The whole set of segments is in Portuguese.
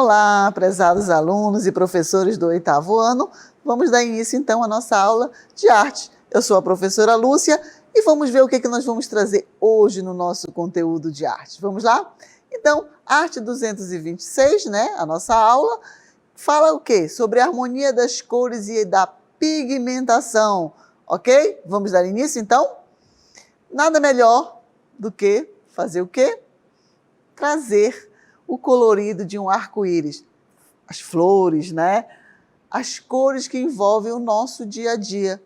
Olá, prezados alunos e professores do 8º ano. Vamos dar início então à nossa aula de arte. Eu sou a professora Lúcia e vamos ver o que nós vamos trazer hoje no nosso conteúdo de arte. Vamos lá? Então, arte 226, né? A nossa aula fala o quê? Sobre a harmonia das cores e da pigmentação, ok? Vamos dar início então? Nada melhor do que fazer o quê? Trazer o colorido de um arco-íris, as flores, né? As cores que envolvem o nosso dia a dia.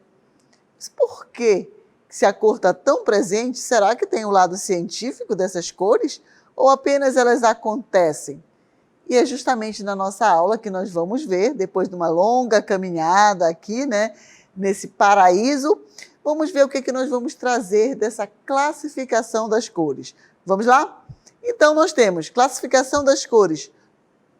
Mas por quê? Se a cor está tão presente, será que tem um lado científico dessas cores? Ou apenas elas acontecem? E é justamente na nossa aula que nós vamos ver, depois de uma longa caminhada aqui, né? Nesse paraíso, vamos ver o que nós vamos trazer dessa classificação das cores. Vamos lá? Então, nós temos classificação das cores,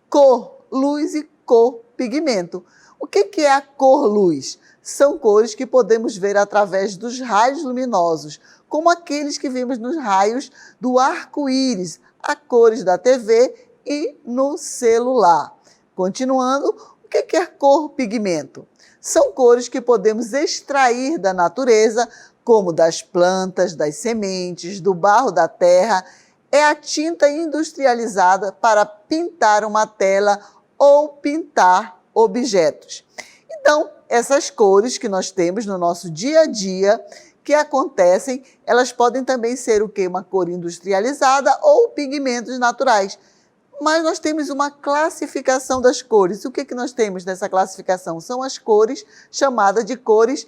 cor, luz e cor, pigmento. O que é a cor-luz? São cores que podemos ver através dos raios luminosos, como aqueles que vimos nos raios do arco-íris, a cores da TV e no celular. Continuando, o que é cor, pigmento? São cores que podemos extrair da natureza, como das plantas, das sementes, do barro da terra. É a tinta industrializada para pintar uma tela ou pintar objetos. Então, essas cores que nós temos no nosso dia a dia, que acontecem, elas podem também ser o quê? Uma cor industrializada ou pigmentos naturais. Mas nós temos uma classificação das cores. O que nós temos nessa classificação? São as cores chamadas de cores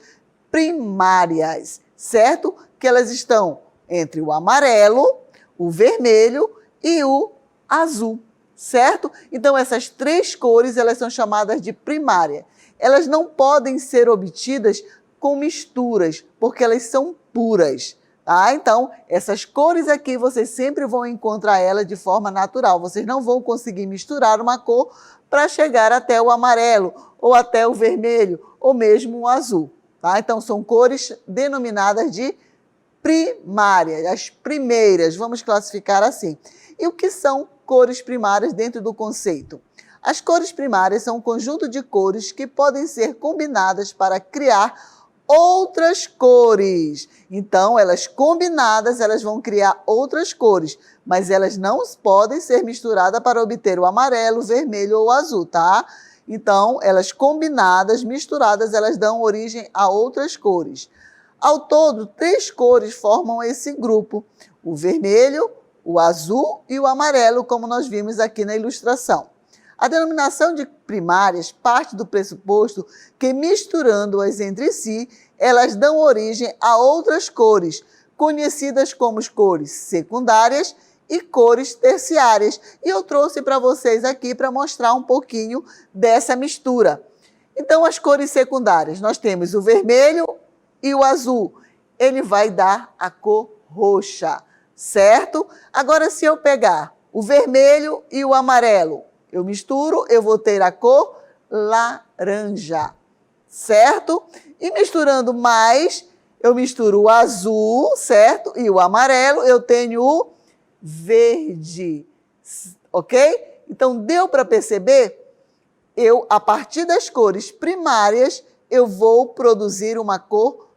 primárias, certo? Que elas estão entre o amarelo, o vermelho e o azul, certo? Então, essas três cores, elas são chamadas de primária. Elas não podem ser obtidas com misturas, porque elas são puras, tá? Então, essas cores aqui, vocês sempre vão encontrar elas de forma natural. Vocês não vão conseguir misturar uma cor para chegar até o amarelo, ou até o vermelho, ou mesmo o azul, tá? Então, são cores denominadas de primárias, as primeiras, vamos classificar assim. E o que são cores primárias dentro do conceito? As cores primárias são um conjunto de cores que podem ser combinadas para criar outras cores. Então, elas combinadas, elas vão criar outras cores, mas elas não podem ser misturadas para obter o amarelo, o vermelho ou o azul, tá? Então, elas combinadas, misturadas, elas dão origem a outras cores. Ao todo, 3 cores formam esse grupo, o vermelho, o azul e o amarelo, como nós vimos aqui na ilustração. A denominação de primárias parte do pressuposto que, misturando-as entre si, elas dão origem a outras cores, conhecidas como cores secundárias e cores terciárias. E eu trouxe para vocês aqui para mostrar um pouquinho dessa mistura. Então, as cores secundárias, nós temos o vermelho e o azul, ele vai dar a cor roxa, certo? Agora, se eu pegar o vermelho e o amarelo, eu misturo, eu vou ter a cor laranja, certo? E misturando mais, eu misturo o azul, certo? E o amarelo, eu tenho o verde, ok? Então, deu para perceber? A partir das cores primárias, eu vou produzir uma cor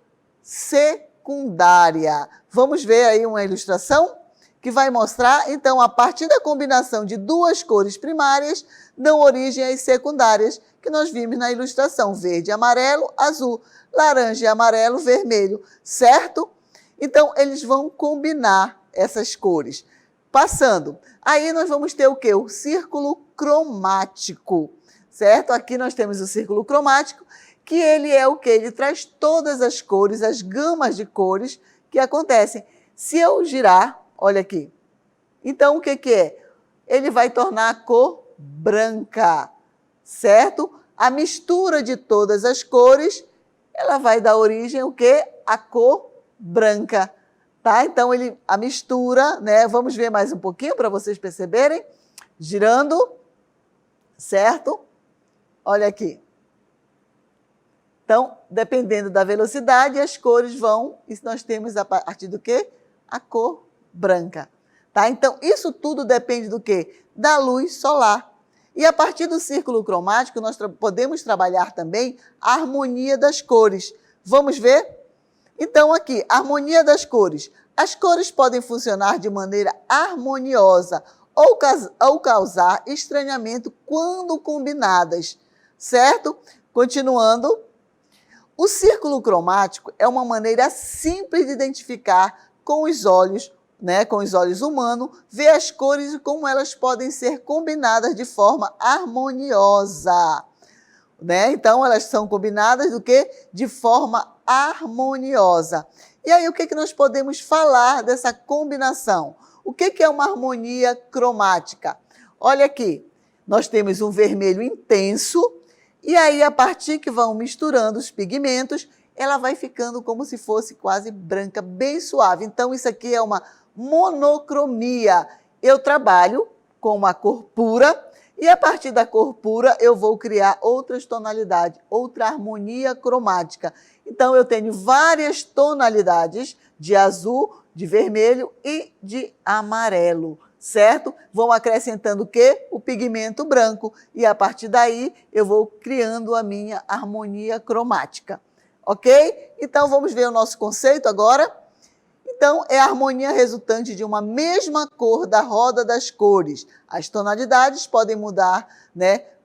secundária. Vamos ver aí uma ilustração que vai mostrar, então, a partir da combinação de 2 cores primárias, dão origem às secundárias, que nós vimos na ilustração, verde, amarelo, azul, laranja, amarelo, vermelho, certo? Então, eles vão combinar essas cores. Passando, aí nós vamos ter o quê? O círculo cromático, certo? Aqui nós temos o círculo cromático, que ele é o quê? Ele traz todas as cores, as gamas de cores que acontecem. Se eu girar, olha aqui, então o que é? Ele vai tornar a cor branca, certo? A mistura de todas as cores, ela vai dar origem ao quê? A cor branca, tá? Então, a mistura, né? Vamos ver mais um pouquinho para vocês perceberem. Girando, certo? Olha aqui. Então, dependendo da velocidade, as cores vão, e nós temos a partir do quê? A cor branca, tá? Então, isso tudo depende do quê? Da luz solar. E a partir do círculo cromático, nós podemos trabalhar também a harmonia das cores. Vamos ver? Então, aqui, harmonia das cores. As cores podem funcionar de maneira harmoniosa ou causar estranhamento quando combinadas, certo? Continuando, o círculo cromático é uma maneira simples de identificar com os olhos, com os olhos humanos, ver as cores e como elas podem ser combinadas de forma harmoniosa. Então, elas são combinadas do quê? De forma harmoniosa. E aí, o que nós podemos falar dessa combinação? O que é uma harmonia cromática? Olha aqui, nós temos um vermelho intenso, e aí, a partir que vão misturando os pigmentos, ela vai ficando como se fosse quase branca, bem suave. Então, isso aqui é uma monocromia. Eu trabalho com uma cor pura, e a partir da cor pura eu vou criar outras tonalidades, outra harmonia cromática. Então, eu tenho várias tonalidades de azul, de vermelho e de amarelo, certo? Vão acrescentando o quê? O pigmento branco. E a partir daí, eu vou criando a minha harmonia cromática. Ok? Então, vamos ver o nosso conceito agora? Então, é a harmonia resultante de uma mesma cor da roda das cores. As tonalidades podem mudar,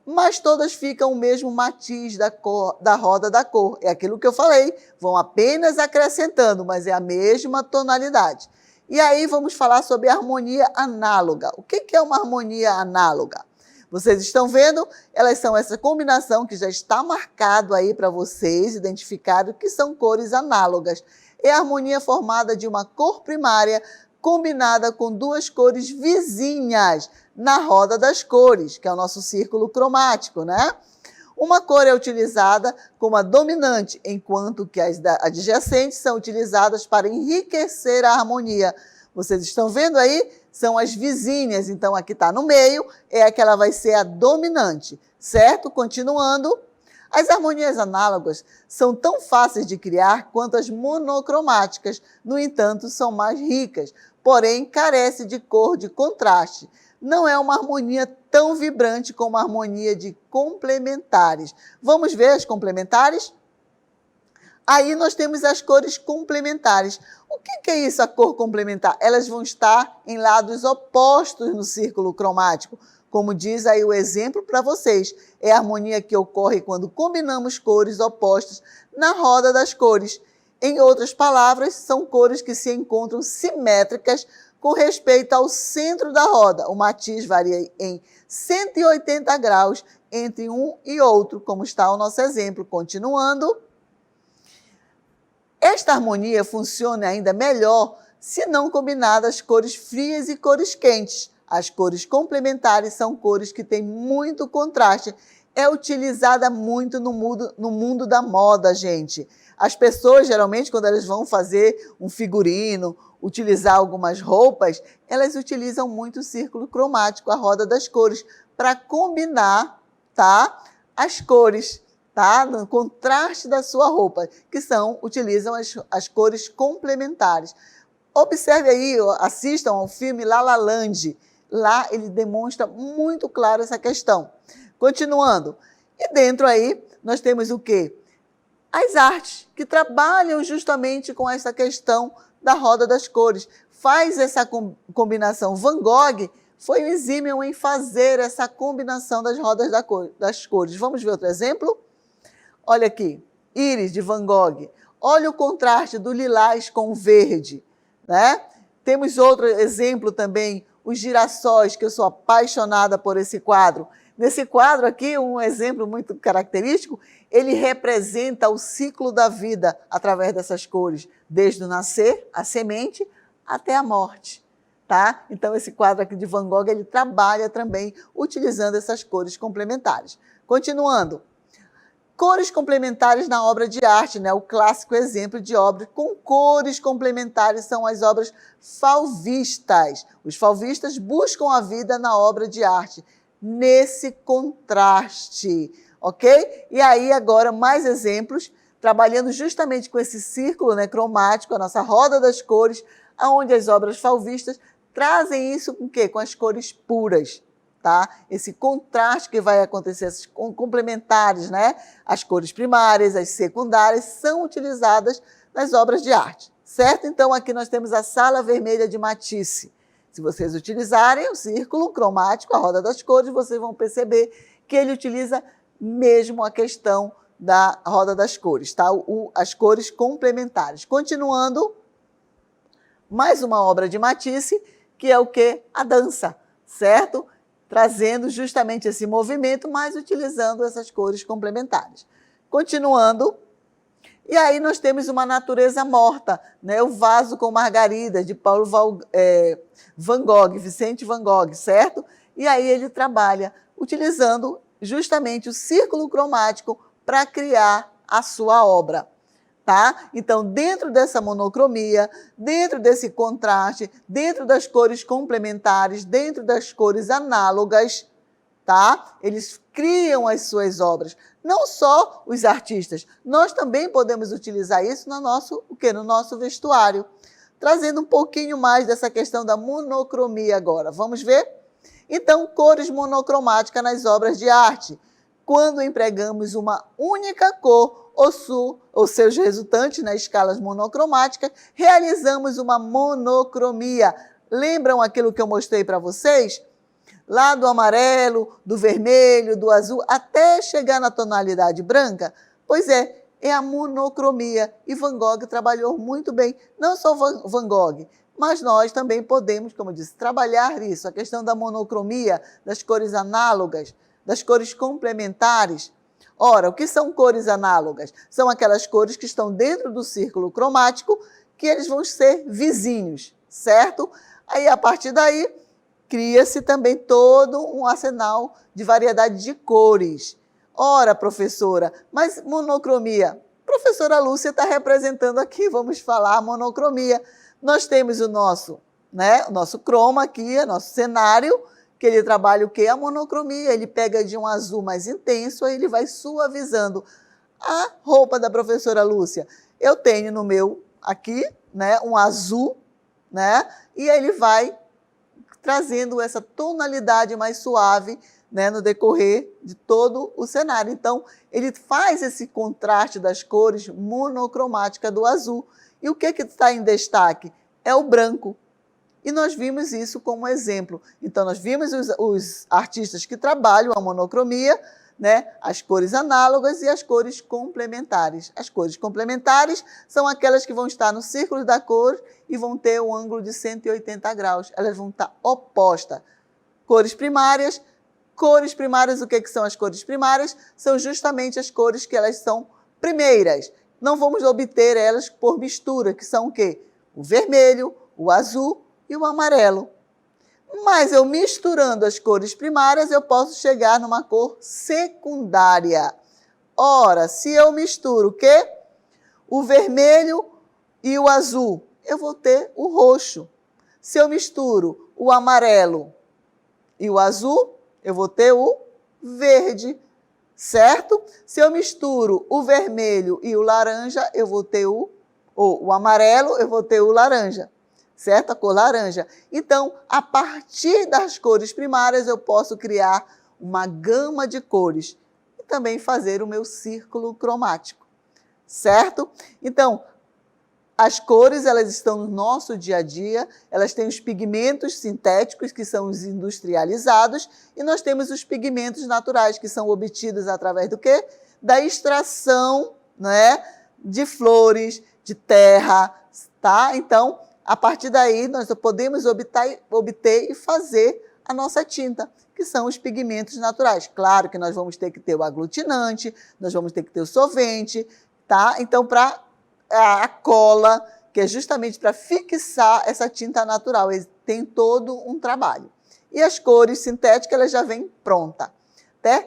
mas todas ficam o mesmo matiz da roda da cor. É aquilo que eu falei, vão apenas acrescentando, mas é a mesma tonalidade. E aí vamos falar sobre a harmonia análoga. O que é uma harmonia análoga? Vocês estão vendo? Elas são essa combinação que já está marcado aí para vocês, identificado, que são cores análogas. É a harmonia formada de uma cor primária combinada com duas cores vizinhas na roda das cores, que é o nosso círculo cromático, Uma cor é utilizada como a dominante, enquanto que as adjacentes são utilizadas para enriquecer a harmonia. Vocês estão vendo aí? São as vizinhas, então aqui está no meio, é a que ela vai ser a dominante, certo? Continuando. As harmonias análogas são tão fáceis de criar quanto as monocromáticas, no entanto, são mais ricas, porém carece de cor de contraste. Não é uma harmonia tão vibrante como a harmonia de complementares. Vamos ver as complementares? Aí nós temos as cores complementares. O que é isso, a cor complementar? Elas vão estar em lados opostos no círculo cromático. Como diz aí o exemplo para vocês, é a harmonia que ocorre quando combinamos cores opostas na roda das cores. Em outras palavras, são cores que se encontram simétricas com respeito ao centro da roda. O matiz varia em 180 graus entre um e outro, como está o nosso exemplo. Continuando. Esta harmonia funciona ainda melhor se não combinadas cores frias e cores quentes. As cores complementares são cores que têm muito contraste. É utilizada muito no mundo da moda, gente. As pessoas, geralmente, quando elas vão fazer um figurino, utilizar algumas roupas, elas utilizam muito o círculo cromático, a roda das cores, para combinar, as cores, no contraste da sua roupa, utilizam as cores complementares. Observe aí, assistam ao filme La La Land. Lá ele demonstra muito claro essa questão. Continuando. E dentro aí nós temos o quê? As artes, que trabalham justamente com essa questão da roda das cores. Faz essa combinação. Van Gogh foi um exímio em fazer essa combinação das rodas das cores. Vamos ver outro exemplo? Olha aqui, Íris, de Van Gogh. Olha o contraste do lilás com o verde, Temos outro exemplo também, os girassóis, que eu sou apaixonada por esse quadro. Nesse quadro aqui, um exemplo muito característico, ele representa o ciclo da vida através dessas cores, desde o nascer, a semente, até a morte. Então, esse quadro aqui de Van Gogh, ele trabalha também utilizando essas cores complementares. Continuando. Cores complementares na obra de arte, o clássico exemplo de obra com cores complementares são as obras fauvistas. Os fauvistas buscam a vida na obra de arte, nesse contraste, ok? E aí agora mais exemplos, trabalhando justamente com esse círculo cromático, a nossa roda das cores, onde as obras fauvistas trazem isso com o quê? Com as cores puras, tá? Esse contraste que vai acontecer, esses complementares, né? As cores primárias, as secundárias, são utilizadas nas obras de arte, certo? Então, aqui nós temos a sala vermelha de Matisse. Se vocês utilizarem o círculo cromático, a roda das cores, vocês vão perceber que ele utiliza mesmo a questão da roda das cores, tá? As cores complementares. Continuando, mais uma obra de Matisse, que é o quê? A dança, certo? Trazendo justamente esse movimento, mas utilizando essas cores complementares. Continuando, e aí nós temos uma natureza morta, né? O vaso com margarida, de Paulo Van Gogh, Vicente Van Gogh, certo? E aí ele trabalha utilizando justamente o círculo cromático para criar a sua obra, tá? Então, dentro dessa monocromia, dentro desse contraste, dentro das cores complementares, dentro das cores análogas, tá? Eles criam as suas obras. Não só os artistas, nós também podemos utilizar isso no nosso vestuário. Trazendo um pouquinho mais dessa questão da monocromia agora. Vamos ver? Então, cores monocromáticas nas obras de arte. Quando empregamos uma única cor ou seus resultantes nas escalas monocromáticas, realizamos uma monocromia. Lembram aquilo que eu mostrei para vocês? Lá do amarelo, do vermelho, do azul, até chegar na tonalidade branca? Pois é a monocromia. E Van Gogh trabalhou muito bem. Não só Van Gogh, mas nós também podemos, como eu disse, trabalhar isso. A questão da monocromia, das cores análogas, das cores complementares. Ora, o que são cores análogas? São aquelas cores que estão dentro do círculo cromático, que eles vão ser vizinhos, certo? Aí, a partir daí, cria-se também todo um arsenal de variedade de cores. Ora, professora, mas monocromia? Professora Lúcia está representando aqui, vamos falar a monocromia. Nós temos o nosso croma aqui, nosso cenário, que ele trabalha o quê? A monocromia. Ele pega de um azul mais intenso, aí ele vai suavizando. A roupa da professora Lúcia, eu tenho no meu aqui, né, um azul, né, e ele vai trazendo essa tonalidade mais suave, né, no decorrer de todo o cenário. Então, ele faz esse contraste das cores monocromáticas do azul. E o que está em destaque? É o branco. E nós vimos isso como exemplo. Então, nós vimos os artistas que trabalham a monocromia, né, as cores análogas e as cores complementares. As cores complementares são aquelas que vão estar no círculo da cor e vão ter um ângulo de 180 graus. Elas vão estar opostas. Cores primárias, o que são as cores primárias? São justamente as cores que elas são primeiras. Não vamos obter elas por mistura, que são o quê? O vermelho, o azul e o amarelo. Mas eu misturando as cores primárias, eu posso chegar numa cor secundária. Ora, se eu misturo o quê? O vermelho e o azul, eu vou ter o roxo. Se eu misturo o amarelo e o azul, eu vou ter o verde, certo? Se eu misturo o vermelho e o laranja, eu vou ter o amarelo, eu vou ter o laranja, certo? A cor laranja. Então, a partir das cores primárias, eu posso criar uma gama de cores e também fazer o meu círculo cromático, certo? Então, as cores, elas estão no nosso dia a dia, elas têm os pigmentos sintéticos, que são os industrializados, e nós temos os pigmentos naturais, que são obtidos através do quê? Da extração, né, de flores, de terra, tá? Então, a partir daí, nós podemos obter e fazer a nossa tinta, que são os pigmentos naturais. Claro que nós vamos ter que ter o aglutinante, nós vamos ter que ter o solvente, tá? Então, para a cola, que é justamente para fixar essa tinta natural. Ele tem todo um trabalho. E as cores sintéticas, elas já vêm pronta,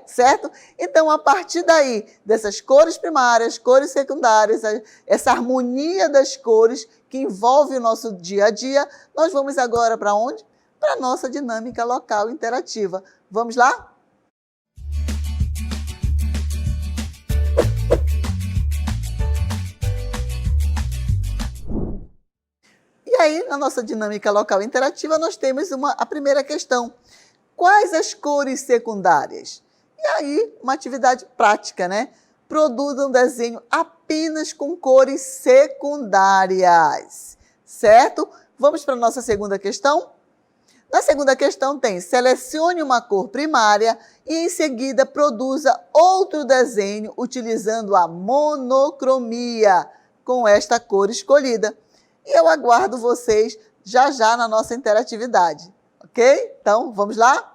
certo? Então, a partir daí, dessas cores primárias, cores secundárias, essa harmonia das cores que envolve o nosso dia a dia, nós vamos agora para onde? Para a nossa dinâmica local interativa. Vamos lá? E aí, na nossa dinâmica local interativa, nós temos a primeira questão. Quais as cores secundárias? E aí, uma atividade prática, né? Produza um desenho apenas com cores secundárias, certo? Vamos para a nossa segunda questão? Na segunda questão tem: selecione uma cor primária e em seguida produza outro desenho utilizando a monocromia com esta cor escolhida. E eu aguardo vocês já já na nossa interatividade, ok? Então, vamos lá?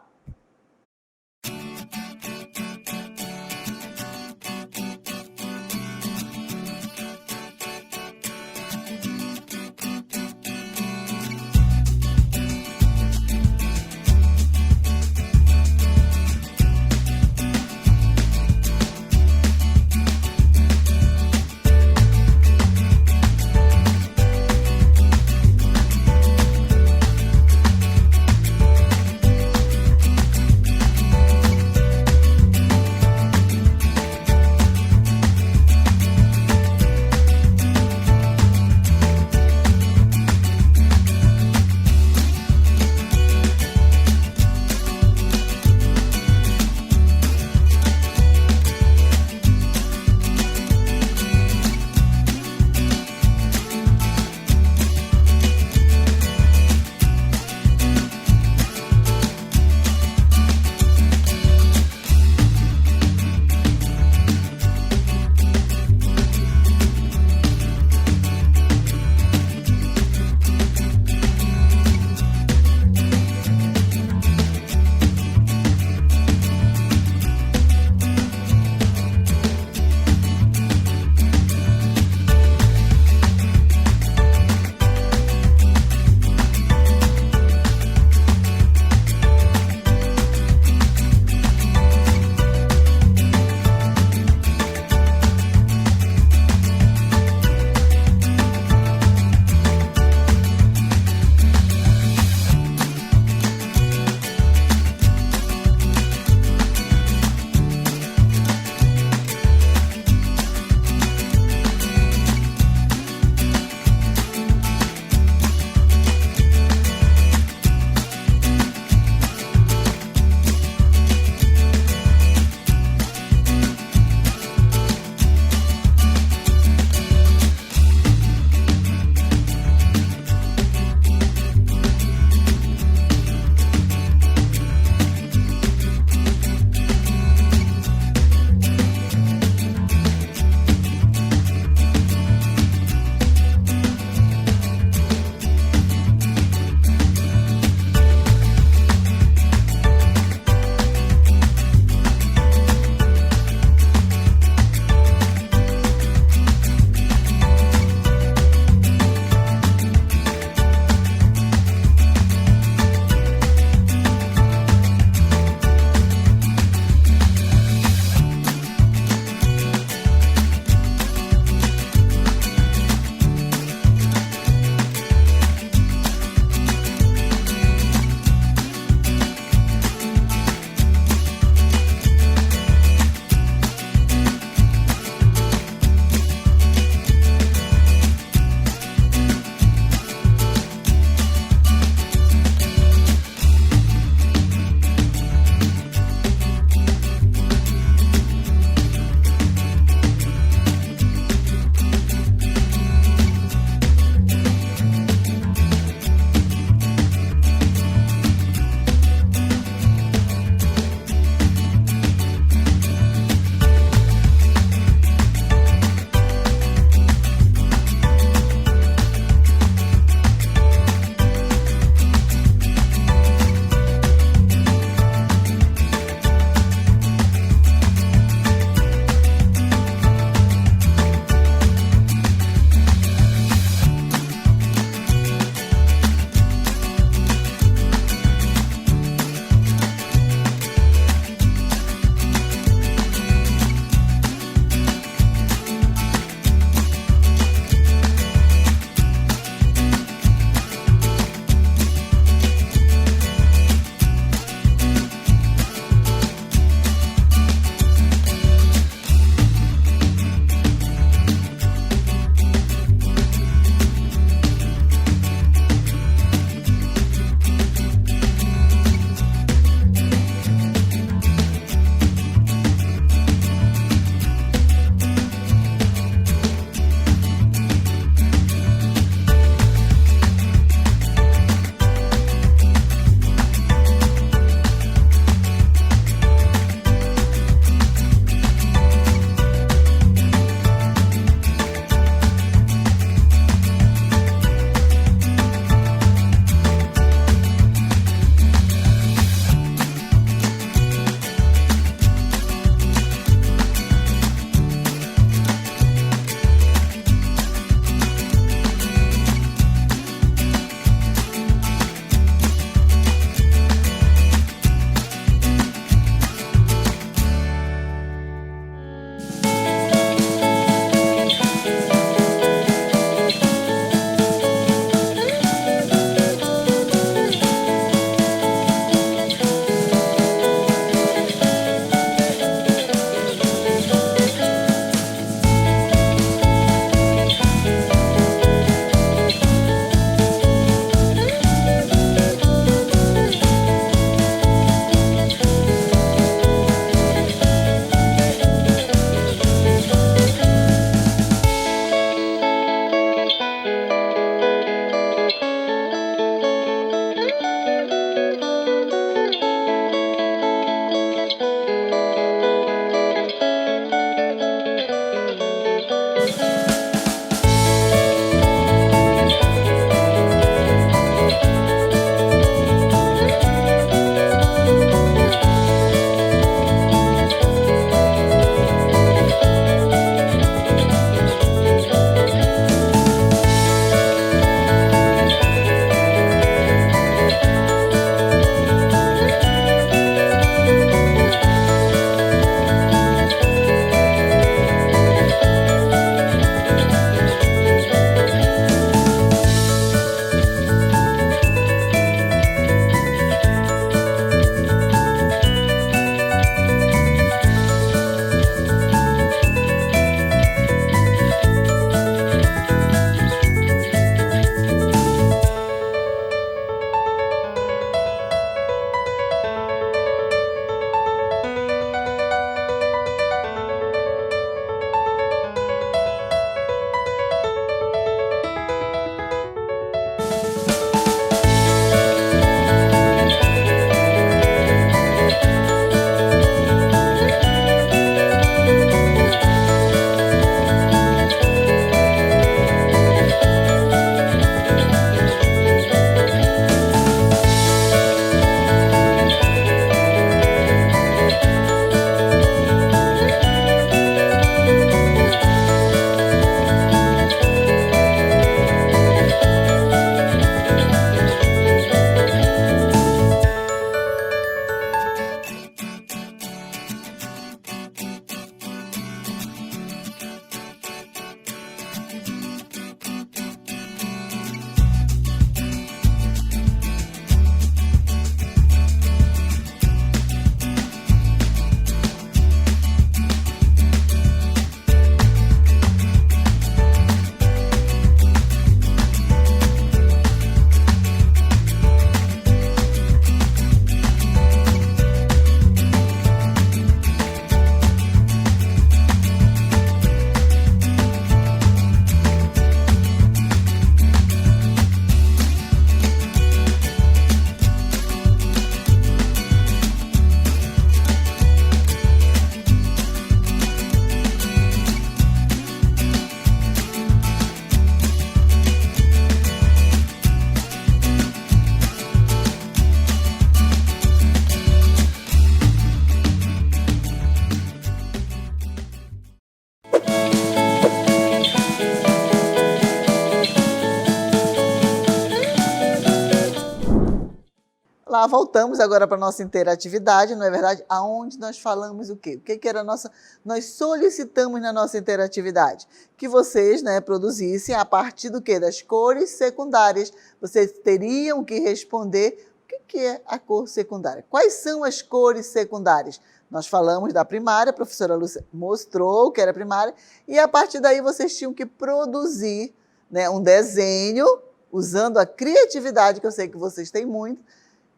lá, voltamos agora para a nossa interatividade, não é verdade? Aonde nós falamos o quê? O que era a nossa... Nós solicitamos na nossa interatividade que vocês, né, produzissem a partir do quê? Das cores secundárias. Vocês teriam que responder o que é a cor secundária. Quais são as cores secundárias? Nós falamos da primária, a professora Lúcia mostrou que era primária, e a partir daí vocês tinham que produzir, né, um desenho, usando a criatividade, que eu sei que vocês têm muito,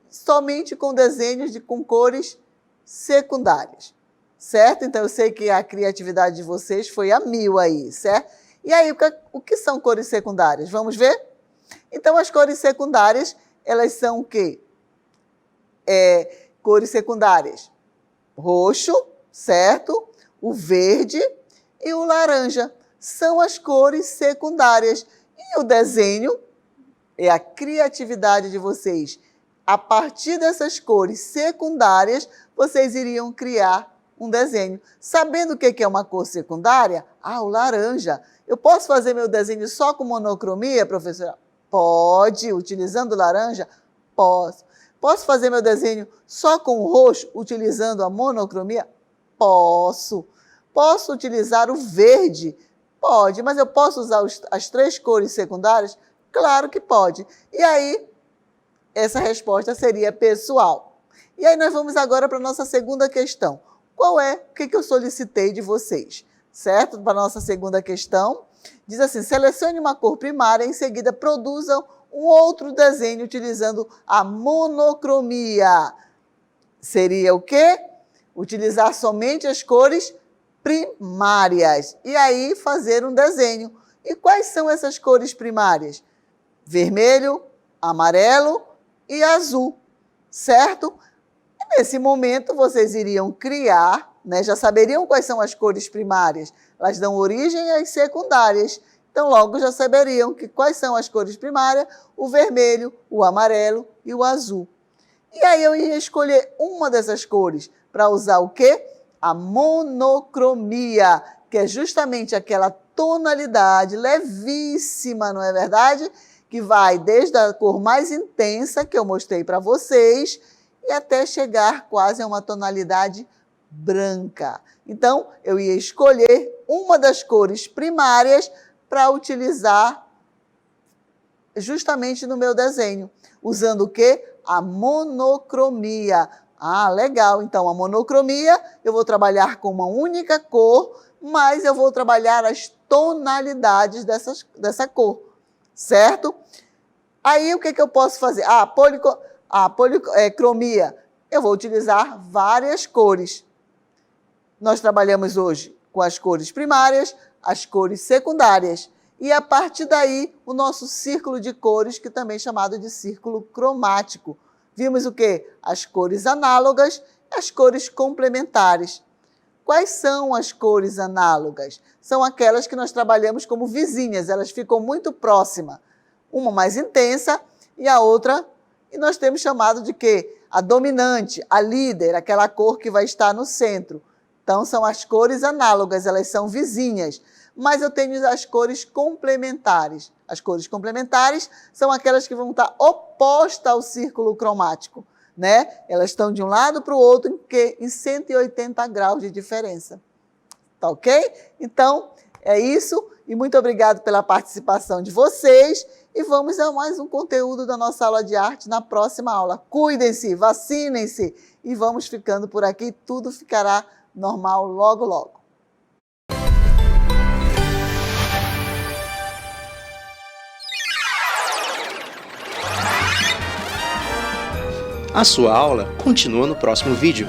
somente com desenhos com cores secundárias, certo? Então, eu sei que a criatividade de vocês foi a 1000 aí, certo? E aí, o que são cores secundárias? Vamos ver? Então, as cores secundárias, elas são o quê? Cores secundárias. Roxo, certo? O verde e o laranja. São as cores secundárias. E o desenho é a criatividade de vocês. A partir dessas cores secundárias, vocês iriam criar um desenho. Sabendo o que é uma cor secundária? Ah, o laranja. Eu posso fazer meu desenho só com monocromia, professora? Pode. Utilizando o laranja? Posso. Posso fazer meu desenho só com o roxo, utilizando a monocromia? Posso. Posso utilizar o verde? Pode. Mas eu posso usar as 3 cores secundárias? Claro que pode. E aí, essa resposta seria pessoal. E aí nós vamos agora para a nossa segunda questão. Qual é o que eu solicitei de vocês? Certo? Para a nossa segunda questão, diz assim, selecione uma cor primária e em seguida produzam um outro desenho utilizando a monocromia. Seria o quê? Utilizar somente as cores primárias. E aí fazer um desenho. E quais são essas cores primárias? Vermelho, amarelo e azul, certo? Nesse momento, vocês iriam criar, né? Já saberiam quais são as cores primárias. Elas dão origem às secundárias. Então, logo já saberiam quais são as cores primárias, o vermelho, o amarelo e o azul. E aí eu ia escolher uma dessas cores para usar o quê? A monocromia, que é justamente aquela tonalidade levíssima, não é verdade? Que vai desde a cor mais intensa, que eu mostrei para vocês, e até chegar quase a uma tonalidade branca. Então, eu ia escolher uma das cores primárias para utilizar justamente no meu desenho. Usando o quê? A monocromia. Ah, legal. Então, a monocromia, eu vou trabalhar com uma única cor, mas eu vou trabalhar as tonalidades dessa cor. Certo? Aí, o que eu posso fazer? Policromia. Eu vou utilizar várias cores. Nós trabalhamos hoje com as cores primárias, as cores secundárias. E, a partir daí, o nosso círculo de cores, que também é chamado de círculo cromático. Vimos o quê? As cores análogas e as cores complementares. Quais são as cores análogas? São aquelas que nós trabalhamos como vizinhas, elas ficam muito próximas. Uma mais intensa e a outra, e nós temos chamado de quê? A dominante, a líder, aquela cor que vai estar no centro. Então, são as cores análogas, elas são vizinhas. Mas eu tenho as cores complementares. As cores complementares são aquelas que vão estar opostas ao círculo cromático, né? Elas estão de um lado para o outro em 180 graus de diferença. Tá ok? Então, é isso. E muito obrigado pela participação de vocês. E vamos a mais um conteúdo da nossa aula de arte na próxima aula. Cuidem-se, vacinem-se e vamos ficando por aqui. Tudo ficará normal logo, logo. A sua aula continua no próximo vídeo.